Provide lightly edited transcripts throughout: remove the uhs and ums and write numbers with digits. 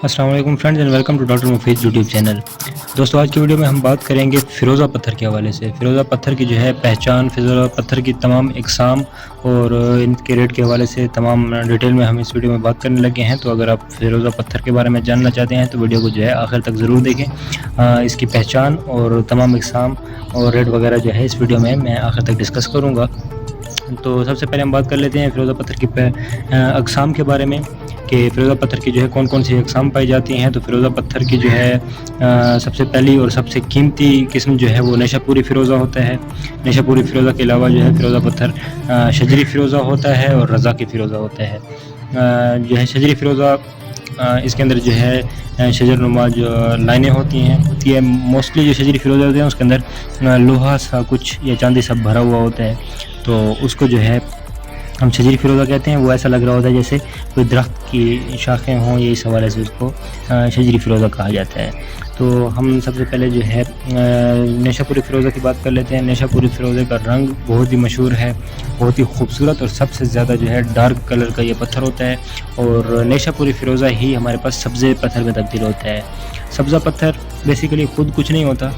السلام علیکم friends and welcome to doctor Mufeed YouTube channel. دوستو آج کی ویڈیو میں ہم بات کریں گے فیروزہ پتھر کے حوالے سے۔ فیروزہ پتھر کی جو ہے پہچان، فیروزہ پتھر کی تمام اقسام اور ان کے ریٹ کے حوالے سے تمام ڈیٹیل میں ہم اس ویڈیو میں بات کرنے لگے ہیں۔ تو اگر آپ فیروزہ پتھر کے بارے میں جاننا چاہتے ہیں تو ویڈیو کو جو ہے آخر تک ضرور دیکھیں۔ اس کی پہچان اور تمام اقسام اور ریٹ وغیرہ جو ہے اس ویڈیو میں آخر تک ڈسکس کروں گا۔ تو سب سے پہلے ہم بات کر لیتے ہیں فیروزہ پتھر کی اقسام کے بارے میں کہ فیروزہ پتھر کی جو ہے کون کون سی اقسام پائی جاتی ہیں۔ تو فیروزہ پتھر کی جو ہے سب سے پہلی اور سب سے قیمتی قسم جو ہے وہ نیشا پوری فیروزہ ہوتا ہے۔ نیشا پوری فیروزہ کے علاوہ جو ہے فیروزہ پتھر شجری فیروزہ ہوتا ہے اور رضا کی فیروزہ ہوتا ہے۔ جو ہے شجری فیروزہ اس کے اندر جو ہے شجر نما جو لائنیں ہوتی ہیں موسٹلی جو شجری فیروزہ ہوتے ہیں اس کے اندر لوہا سا کچھ یا چاندی سا بھرا ہوا ہوتا ہے، تو اس کو جو ہے ہم شجری فیروزہ کہتے ہیں۔ وہ ایسا لگ رہا ہوتا ہے جیسے کوئی درخت کی شاخیں ہوں، یہ اس حوالے سے اس کو شجری فیروزہ کہا جاتا ہے۔ تو ہم سب سے پہلے جو ہے نیشا پوری فیروزہ کی بات کر لیتے ہیں۔ نیشا پوری فیروزے کا رنگ بہت ہی مشہور ہے، بہت ہی خوبصورت اور سب سے زیادہ جو ہے ڈارک کلر کا یہ پتھر ہوتا ہے، اور نیشا پوری فیروزہ ہی ہمارے پاس سبزے پتھر میں تبدیل ہوتا ہے۔ سبزہ پتھر بیسیکلی خود کچھ نہیں ہوتا،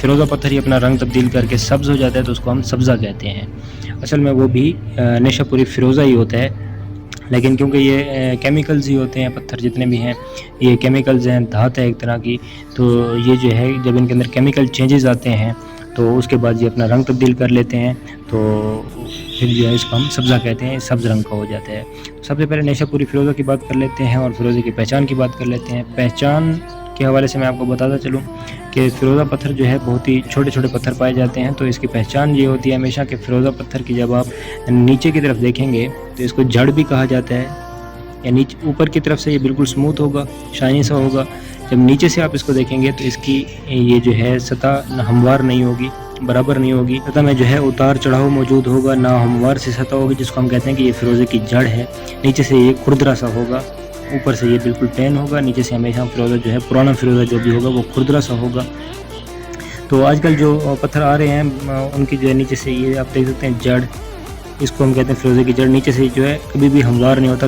فیروزہ پتھر ہی اپنا رنگ تبدیل کر کے سبز ہو جاتا ہے، تو اس کو ہم سبزہ کہتے ہیں۔ اصل میں وہ بھی نیشا پوری فیروزہ ہی ہوتا ہے، لیکن کیونکہ یہ کیمیکلز ہی ہوتے ہیں، پتھر جتنے بھی ہیں یہ کیمیکلز ہیں، دھات ہے ایک طرح کی، تو یہ جو ہے جب ان کے اندر کیمیکل چینجز آتے ہیں تو اس کے بعد یہ اپنا رنگ تبدیل کر لیتے ہیں، تو پھر جو ہے اس کو ہم سبزہ کہتے ہیں، سبز رنگ کا ہو جاتا ہے۔ سب سے پہلے نیشا پوری فیروزہ کی بات کر لیتے ہیں اور فیروزے کی پہچان کی بات کر لیتے ہیں۔ پہچان کے حوالے سے میں آپ کو بتاتا چلوں کہ فیروزہ پتھر جو ہے بہت ہی چھوٹے چھوٹے پتھر پائے جاتے ہیں، تو اس کی پہچان یہ ہوتی ہے ہمیشہ کہ فیروزہ پتھر کی جب آپ نیچے کی طرف دیکھیں گے تو اس کو جڑ بھی کہا جاتا ہے، یا نیچے اوپر کی طرف سے یہ بالکل سموتھ ہوگا، شائنی سا ہوگا۔ جب نیچے سے آپ اس کو دیکھیں گے تو اس کی یہ جو ہے سطح ہموار نہیں ہوگی، برابر نہیں ہوگی، سطح میں جو ہے اتار چڑھاؤ موجود ہوگا، نہ ہموار سی سطح ہوگی، جس کو ہم کہتے ہیں کہ یہ فیروزے کی جڑ ہے۔ نیچے سے یہ کھردرا سا ہوگا، اوپر سے یہ بالکل پلین ہوگا، نیچے سے ہمیشہ فیروزہ جو ہے پرانا فیروزہ جو بھی ہوگا وہ کھردرا سا ہوگا۔ تو آج کل جو پتھر آ رہے ہیں ان کی جو ہے نیچے سے یہ آپ دیکھ سکتے ہیں جڑ، اس کو ہم کہتے ہیں فیروزے کی جڑ، نیچے سے جو ہے کبھی بھی ہموار نہیں ہوتا۔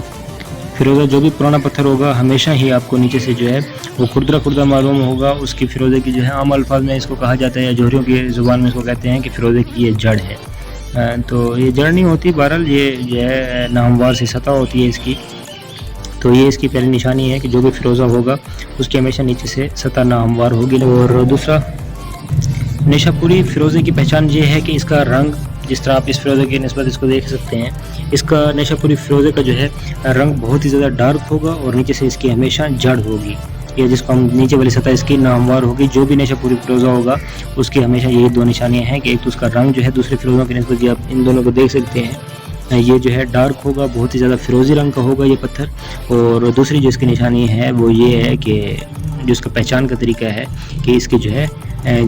فیروزہ جو بھی پرانا پتھر ہوگا ہمیشہ ہی آپ کو نیچے سے جو ہے وہ کھردرا معلوم ہوگا۔ اس کی فیروزے کی جو ہے عام الفاظ میں اس کو کہا جاتا ہے، یا جوہریوں کی زبان میں اس کو کہتے ہیں کہ فیروزے کی یہ جڑ ہے۔ تو یہ جڑ نہیں ہوتی، بہرحال یہ جو ہے ناہموار سی سطح ہوتی ہے اس کی۔ تو یہ اس کی پہلی نشانی ہے کہ جو بھی فیروزہ ہوگا اس کی ہمیشہ نیچے سے سطح ناہموار ہوگی۔ اور دوسرا، نیشا پوری فیروزے کی پہچان یہ ہے کہ اس کا رنگ، جس طرح آپ اس فیروزے کی نسبت اس کو دیکھ سکتے ہیں، اس کا نیشا پوری فیروزے کا جو ہے رنگ بہت ہی زیادہ ڈارک ہوگا، اور نیچے سے اس کی ہمیشہ جڑ ہوگی، یہ جس کو ہم نیچے والی سطح اس کی ناہموار ہوگی۔ جو بھی نیشا پوری فیروزہ ہوگا اس کی ہمیشہ یہی دو نشانیاں ہیں کہ ایک تو اس کا رنگ جو ہے دوسرے فیروزوں کی نسبت، یہ آپ ان دونوں کو دیکھ سکتے ہیں، یہ جو ہے ڈارک ہوگا، بہت ہی زیادہ فیروزی رنگ کا ہوگا یہ پتھر۔ اور دوسری جو اس کی نشانی ہے وہ یہ ہے کہ جو اس کا پہچان کا طریقہ ہے کہ اس کی جو ہے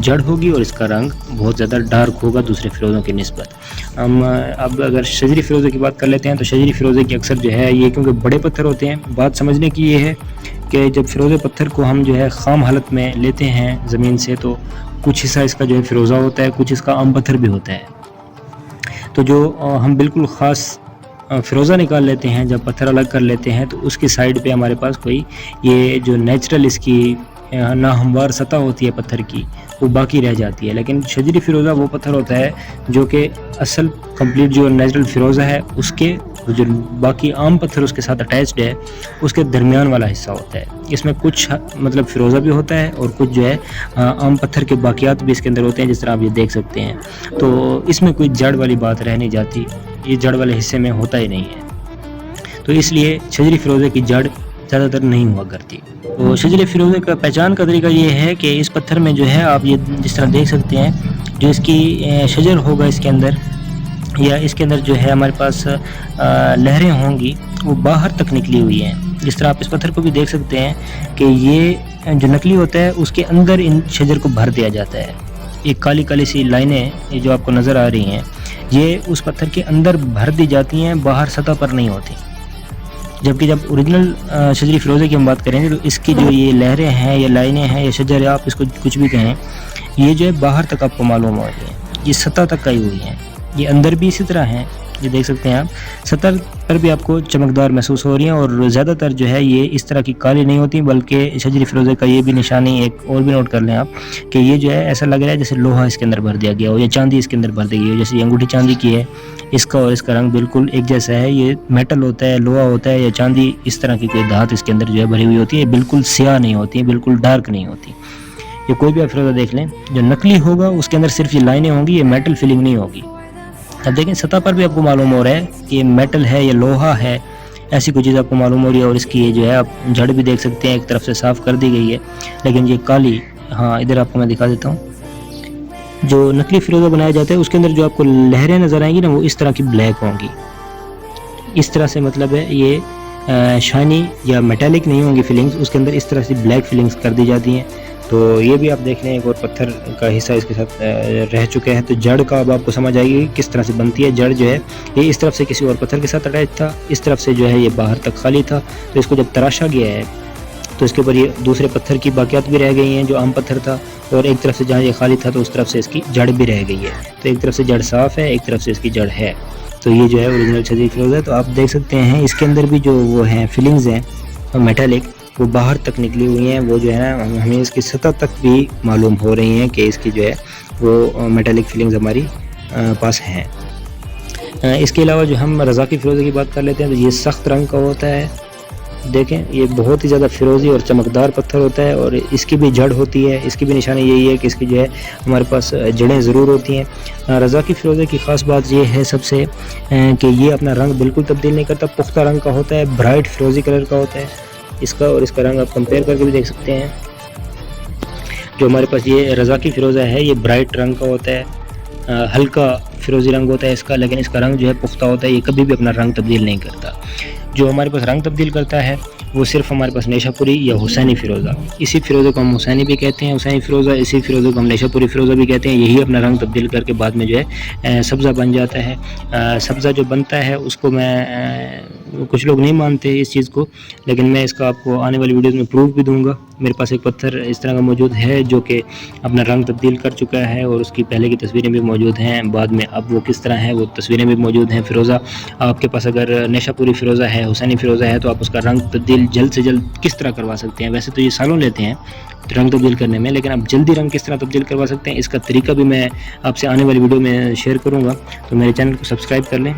جڑ ہوگی اور اس کا رنگ بہت زیادہ ڈارک ہوگا دوسرے فیروزوں کی نسبت۔ ہم اب اگر شجری فیروزے کی بات کر لیتے ہیں تو شجری فیروزے کی اکثر جو ہے یہ کیونکہ بڑے پتھر ہوتے ہیں، بات سمجھنے کی یہ ہے کہ جب فیروزے پتھر کو ہم جو ہے خام حالت میں لیتے ہیں زمین سے تو کچھ حصہ اس کا جو ہے فیروزہ ہوتا ہے، کچھ اس کا عام پتھر بھی ہوتا ہے۔ تو جو ہم بالکل خاص فیروزہ نکال لیتے ہیں، جب پتھر الگ کر لیتے ہیں تو اس کی سائڈ پہ ہمارے پاس کوئی یہ جو نیچرل اس کی ناہموار سطح ہوتی ہے پتھر کی وہ باقی رہ جاتی ہے۔ لیکن شجری فیروزہ وہ پتھر ہوتا ہے جو کہ اصل کمپلیٹ جو نیچرل فیروزہ ہے اس کے جو باقی عام پتھر اس کے ساتھ اٹیچڈ ہے اس کے درمیان والا حصہ ہوتا ہے۔ اس میں کچھ مطلب فیروزہ بھی ہوتا ہے اور کچھ جو ہے عام پتھر کے باقیات بھی اس کے اندر ہوتے ہیں، جس طرح آپ یہ دیکھ سکتے ہیں۔ تو اس میں کوئی جڑ والی بات رہ نہیں جاتی، یہ جڑ والے حصے میں ہوتا ہی نہیں ہے، تو اس لیے شجری فیروزے کی جڑ زیادہ تر نہیں ہوا کرتی۔ تو شجری فیروزے کا پہچان کا طریقہ یہ ہے کہ اس پتھر میں جو ہے آپ یہ جس طرح دیکھ سکتے ہیں، جو اس کی شجر ہوگا اس کے اندر، یا اس کے اندر جو ہے ہمارے پاس لہریں ہوں گی وہ باہر تک نکلی ہوئی ہیں۔ جس طرح آپ اس پتھر کو بھی دیکھ سکتے ہیں کہ یہ جو نکلی ہوتا ہے اس کے اندر ان شجر کو بھر دیا جاتا ہے۔ ایک کالی کالی سی لائنیں یہ جو آپ کو نظر آ رہی ہیں یہ اس پتھر کے اندر بھر دی جاتی ہیں، باہر سطح پر نہیں ہوتی۔ جبکہ جب اوریجنل شجری فیروزے کی ہم بات کریں گے تو اس کی جو یہ لہریں ہیں یا لائنیں ہیں یا شجر آپ اس کو کچھ بھی کہیں، یہ جو ہے باہر تک آپ کو معلوم ہو رہی ہے، یہ سطح تک آئی ہوئی ہیں، یہ اندر بھی اسی طرح ہیں یہ دیکھ سکتے ہیں آپ سطح پر بھی آپ کو چمکدار محسوس ہو رہی ہیں، اور زیادہ تر جو ہے یہ اس طرح کی کالی نہیں ہوتی، بلکہ شجری فیروزے کا یہ بھی نشانی ایک اور بھی نوٹ کر لیں آپ کہ یہ جو ہے ایسا لگ رہا ہے جیسے لوہا اس کے اندر بھر دیا گیا ہو یا چاندی اس کے اندر بھر دی گئی ہو، جیسے یہ انگوٹھی چاندی کی ہے، اس کا اور اس کا رنگ بالکل ایک جیسا ہے۔ یہ میٹل ہوتا ہے، لوہا ہوتا ہے یا چاندی، اس طرح کی کوئی دھات اس کے اندر جو ہے بھری ہوئی ہوتی ہے، یہ بالکل سیاہ نہیں ہوتی، بالکل ڈارک نہیں ہوتی۔ یہ کوئی بھی آپ فیروزہ دیکھ لیں جو نقلی ہوگا اس کے اندر صرف یہ لائنیں ہوں گی، یہ میٹل فیلنگ نہیں ہوگی۔ اب دیکھیں سطح پر بھی آپ کو معلوم ہو رہا ہے کہ یہ میٹل ہے یا لوہا ہے، ایسی کوئی چیز آپ کو معلوم ہو رہی ہے، اور اس کی یہ جو ہے آپ جڑ بھی دیکھ سکتے ہیں، ایک طرف سے صاف کر دی گئی ہے، لیکن یہ کالی، ہاں ادھر آپ کو میں دکھا دیتا ہوں، جو نقلی فیروزہ بنایا جاتا ہے اس کے اندر جو آپ کو لہریں نظر آئیں گی نا، وہ اس طرح کی بلیک ہوں گی، اس طرح سے مطلب ہے یہ شائنی یا میٹالک نہیں ہوں گی فیلنگز، اس کے اندر اس طرح سے بلیک فیلنگز کر دی جاتی ہیں۔ تو یہ بھی آپ دیکھ لیں، ایک اور پتھر کا حصہ اس کے ساتھ رہ چکے ہیں۔ تو جڑ کا اب آپ کو سمجھ آئے گی کس طرح سے بنتی ہے۔ جڑ جو ہے یہ اس طرف سے کسی اور پتھر کے ساتھ اٹیچ تھا، اس طرف سے جو ہے یہ باہر تک خالی تھا، تو اس کو جب تراشا گیا ہے تو اس کے اوپر یہ دوسرے پتھر کی باقیات بھی رہ گئی ہیں جو عام پتھر تھا، اور ایک طرف سے جہاں یہ خالی تھا تو اس طرف سے اس کی جڑ بھی رہ گئی ہے۔ تو ایک طرف سے جڑ صاف ہے، ایک طرف سے اس کی جڑ ہے، تو یہ جو ہے اوریجنل شجری فیروزہ ہے۔ تو آپ دیکھ سکتے ہیں اس کے اندر بھی جو وہ ہیں فیلنگز ہیں میٹالک، وہ باہر تک نکلی ہوئی ہیں، وہ جو ہے نا ہمیں اس کی سطح تک بھی معلوم ہو رہی ہیں کہ اس کی جو ہے وہ میٹالک فیلنگز ہماری پاس ہیں۔ اس کے علاوہ جو ہم رضاقی فیروزے کی بات کر لیتے ہیں تو یہ سخت رنگ کا ہوتا ہے، دیکھیں یہ بہت ہی زیادہ فیروزی اور چمکدار پتھر ہوتا ہے، اور اس کی بھی جڑ ہوتی ہے۔ اس کی بھی نشانی یہی ہے کہ اس کی جو ہے ہمارے پاس جڑیں ضرور ہوتی ہیں۔ رضاقی فیروزے کی خاص بات یہ ہے سب سے کہ یہ اپنا رنگ بالکل تبدیل نہیں کرتا، پختہ رنگ کا ہوتا ہے، برائٹ فیروزی کلر کا ہوتا ہے اس کا، اور اس کا رنگ آپ کمپیئر کر کے بھی دیکھ سکتے ہیں۔ جو ہمارے پاس یہ رضاقی فیروزہ ہے یہ برائٹ رنگ کا ہوتا ہے، ہلکا فیروزی رنگ ہوتا ہے اس کا، لیکن اس کا رنگ جو ہے پختہ ہوتا ہے، یہ کبھی بھی اپنا رنگ تبدیل نہیں کرتا۔ جو ہمارے پاس رنگ تبدیل کرتا ہے وہ صرف ہمارے پاس نیشا پوری یا حسینی فیروزہ، اسی فیروزے کو ہم حسینی بھی کہتے ہیں، حسینی فیروزہ، اسی فیروزے کو ہم نیشا پوری فیروزہ بھی کہتے ہیں۔ یہی اپنا رنگ تبدیل کر کے بعد میں جو ہے سبزہ بن جاتا ہے۔ سبزہ جو بنتا ہے اس کو میں کچھ لوگ نہیں مانتے اس چیز کو، لیکن میں اس کا آپ کو آنے والی ویڈیوز میں پروف بھی دوں گا۔ میرے پاس ایک پتھر اس طرح کا موجود ہے جو کہ اپنا رنگ تبدیل کر چکا ہے، اور اس کی پہلے کی تصویریں بھی موجود ہیں، بعد میں اب وہ کس طرح ہے وہ تصویریں بھی موجود ہیں۔ فیروزہ آپ کے پاس اگر نیشا پوری فیروزہ ہے، حسینی فیروزہ ہے، تو آپ اس کا رنگ تبدیل جلد سے جلد کس طرح کروا سکتے ہیں؟ ویسے تو یہ سالوں لیتے ہیں رنگ تبدیل کرنے میں، لیکن اب جلدی رنگ کس طرح تبدیل کروا سکتے ہیں اس کا طریقہ بھی میں آپ سے آنے والی ویڈیو میں شیئر کروں گا، تو میرے چینل کو سبسکرائب کر لیں۔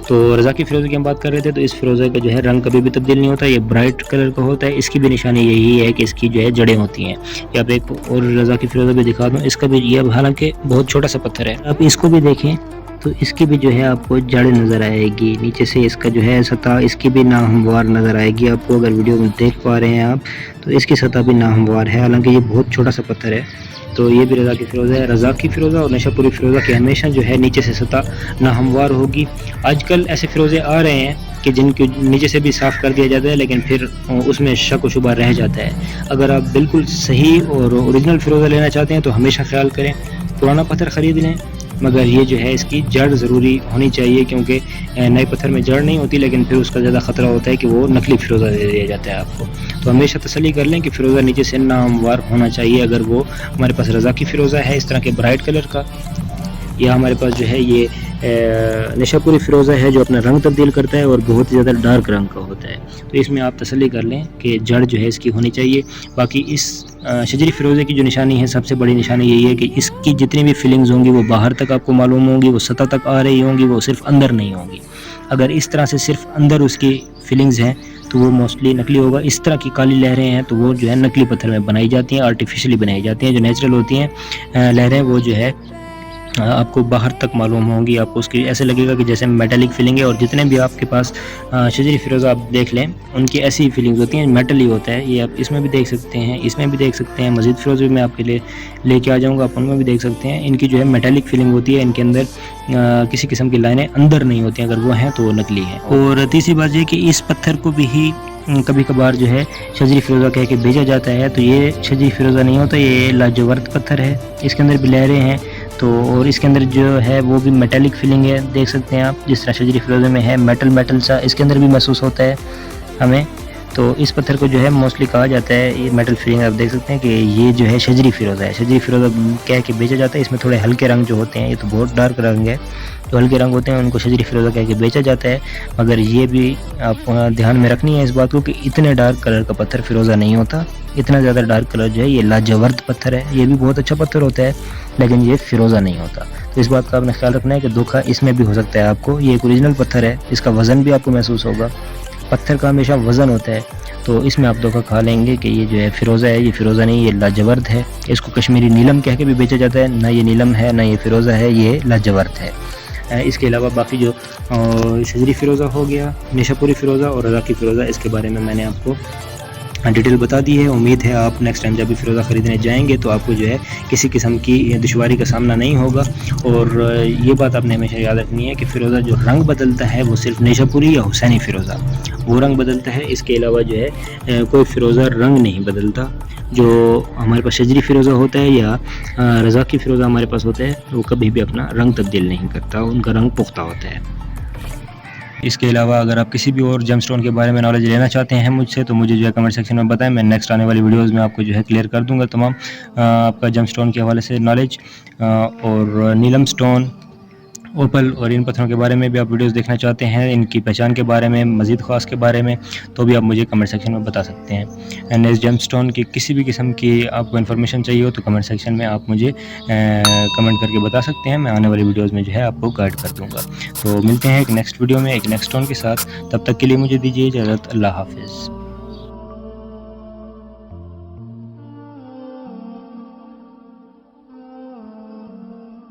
تو رضاقی فیروزے کی ہم بات کر رہے تھے، تو اس فیروزے کا جو ہے رنگ کبھی بھی تبدیل نہیں ہوتا، یہ برائٹ کلر کا ہوتا ہے۔ اس کی بھی نشانی یہی ہے کہ اس کی جو ہے جڑیں ہوتی ہیں۔ یا آپ ایک اور رضاقی فیروزہ بھی دکھا دوں، اس کا بھی یہ حالانکہ بہت چھوٹا سا پتھر ہے، آپ اس کو بھی دیکھیں تو اس کی بھی جو ہے آپ کو جڑ نظر آئے گی، نیچے سے اس کا جو ہے سطح اس کی بھی ناہموار نظر آئے گی آپ کو، اگر ویڈیو میں دیکھ پا رہے ہیں آپ تو اس کی سطح بھی ناہموار ہے، حالانکہ یہ بہت چھوٹا سا پتھر ہے۔ تو یہ بھی رضاقی فیروزہ ہے۔ رضاقی فیروزہ اور نیشا پوری فیروزہ کی ہمیشہ جو ہے نیچے سے سطح ناہموار ہوگی۔ آج کل ایسے فیروزے آ رہے ہیں کہ جن کے نیچے سے بھی صاف کر دیا جاتا ہے، لیکن پھر اس میں شک و شبہ رہ جاتا ہے۔ اگر آپ بالکل صحیح اور اوریجنل فیروزہ لینا چاہتے ہیں تو ہمیشہ خیال کریں پرانا پتھر خرید لیں، مگر یہ جو ہے اس کی جڑ ضروری ہونی چاہیے، کیونکہ نئے پتھر میں جڑ نہیں ہوتی، لیکن پھر اس کا زیادہ خطرہ ہوتا ہے کہ وہ نقلی فیروزہ دے دیا جاتا ہے آپ کو۔ تو ہمیشہ تسلی کر لیں کہ فیروزہ نیچے سے ناہموار ہونا چاہیے۔ اگر وہ ہمارے پاس رضاقی فیروزہ ہے اس طرح کے برائٹ کلر کا، یا ہمارے پاس جو ہے یہ نیشا پوری فیروزہ ہے جو اپنا رنگ تبدیل کرتا ہے اور بہت زیادہ ڈارک رنگ کا ہوتا ہے، تو اس میں آپ تسلی کر لیں کہ جڑ جو ہے اس کی ہونی چاہیے۔ باقی اس شجری فیروزے کی جو نشانی ہے، سب سے بڑی نشانی یہی ہے کہ اس کی جتنی بھی فیلنگز ہوں گی وہ باہر تک آپ کو معلوم ہوں گی، وہ سطح تک آ رہی ہوں گی، وہ صرف اندر نہیں ہوں گی۔ اگر اس طرح سے صرف اندر اس کی فیلنگز ہیں تو وہ موسٹلی نقلی ہوگا۔ اس طرح کی کالی لہریں ہیں تو وہ جو ہے نقلی پتھر میں بنائی جاتی ہیں، آرٹیفیشلی بنائی جاتی ہیں۔ جو نیچرل ہوتی ہیں لہریں وہ جو ہے آپ کو باہر تک معلوم ہوں گی، آپ کو اس کی ایسے لگے گا کہ جیسے میٹلک فیلنگ ہے۔ اور جتنے بھی آپ کے پاس شجری فیروزہ آپ دیکھ لیں ان کی ایسی فیلنگز ہوتی ہیں، میٹل ہی ہوتا ہے۔ یہ آپ اس میں بھی دیکھ سکتے ہیں، اس میں بھی دیکھ سکتے ہیں، مزید فیروزے میں آپ کے لیے لے کے آ جاؤں گا، آپ ان میں بھی دیکھ سکتے ہیں۔ ان کی جو ہے میٹلک فیلنگ ہوتی ہے، ان کے اندر کسی قسم کی لائنیں اندر نہیں ہوتی ہیں، اگر وہ ہیں تو وہ نقلی ہیں۔ اور تیسری بات یہ کہ اس پتھر کو بھی ہی کبھی کبھار جو ہے شجری فیروزہ کہہ کے بھیجا جاتا ہے، تو یہ شجری فیروزہ نہیں ہوتا، یہ لاجورد پتھر ہے۔ اس کے اندر بھی لہریں ہیں، تو اور اس کے اندر جو ہے وہ بھی میٹلک فیلنگ ہے، دیکھ سکتے ہیں آپ جس طرح شجری فیروزے میں ہے میٹل سا اس کے اندر بھی محسوس ہوتا ہے ہمیں۔ تو اس پتھر کو جو ہے موسٹلی کہا جاتا ہے یہ میٹل فیلنگ، آپ دیکھ سکتے ہیں کہ یہ جو ہے شجری فیروزہ ہے۔ شجری فیروزہ کہہ کے بیچا جاتا ہے، اس میں تھوڑے ہلکے رنگ جو ہوتے ہیں، یہ تو بہت ڈارک رنگ ہے، جو ہلکے رنگ ہوتے ہیں ان کو شجری فیروزہ کہہ کے بیچا جاتا ہے، مگر یہ بھی آپ کو دھیان میں رکھنی ہے اس بات کو کہ اتنے ڈارک کلر کا پتھر فیروزہ نہیں ہوتا، اتنا زیادہ ڈارک کلر جو ہے یہ لاجورد پتھر ہے، یہ بھی بہت اچھا پتھر ہوتا ہے لیکن یہ فیروزہ نہیں ہوتا۔ تو اس بات کا آپ نے خیال رکھنا ہے کہ دھوکہ اس میں بھی ہو سکتا ہے آپ کو، یہ ایک اوریجنل پتھر ہے، اس کا وزن بھی آپ کو محسوس ہوگا، پتھر کا ہمیشہ وزن ہوتا ہے، تو اس میں آپ دھوکہ کھا لیں گے کہ یہ جو ہے فیروزہ ہے، یہ فیروزہ نہیں، یہ لاجورد ہے۔ اس کو کشمیری نیلم کہہ کے بھی بیچا جاتا ہے، نہ یہ نیلم ہے نہ یہ فیروزہ ہے، یہ لاجورد ہے۔ اس کے علاوہ باقی جو شجری فیروزہ ہو گیا، نیشا پوری فیروزہ اور رضا کی فیروزہ، اس کے بارے میں نے آپ کو ڈیٹیل بتا دی ہے۔ امید ہے آپ نیکسٹ ٹائم جب بھی فیروزہ خریدنے جائیں گے تو آپ کو جو ہے کسی قسم کی دشواری کا سامنا نہیں ہوگا۔ اور یہ بات آپ نے ہمیشہ یاد رکھنی ہے کہ فیروزہ جو رنگ بدلتا ہے وہ صرف نیشا پوری یا حسینی فیروزہ وہ رنگ بدلتا ہے، اس کے علاوہ جو ہے کوئی فیروزہ رنگ نہیں بدلتا۔ جو ہمارے پاس شجری فیروزہ ہوتا ہے یا رضا کی فیروزہ ہمارے پاس ہوتا ہے وہ کبھی بھی اپنا رنگ تبدیل نہیں کرتا، ان کا رنگ پختہ ہوتا ہے۔ اس کے علاوہ اگر آپ کسی بھی اور جیم سٹون کے بارے میں نالج لینا چاہتے ہیں مجھ سے تو مجھے جو ہے کمنٹ سیکشن میں بتائیں، میں نیکسٹ آنے والی ویڈیوز میں آپ کو جو ہے کلیئر کر دوں گا تمام آپ کا جیم سٹون کے حوالے سے نالج۔ اور نیلم سٹون، اوپل اور ان پتھروں کے بارے میں بھی آپ ویڈیوز دیکھنا چاہتے ہیں، ان کی پہچان کے بارے میں، مزید خاص کے بارے میں، تو بھی آپ مجھے کمنٹ سیکشن میں بتا سکتے ہیں۔ اینڈ اس جیم سٹون کی کسی بھی قسم کی آپ کو انفارمیشن چاہیے ہو تو کمنٹ سیکشن میں آپ مجھے کمنٹ کر کے بتا سکتے ہیں، میں آنے والی ویڈیوز میں جو ہے آپ کو گائیڈ کر دوں گا۔ تو ملتے ہیں ایک نیکسٹ ویڈیو میں ایک نیکسٹ سٹون کے ساتھ، تب تک کے لیے مجھے دیجیے اجازت، اللہ حافظ۔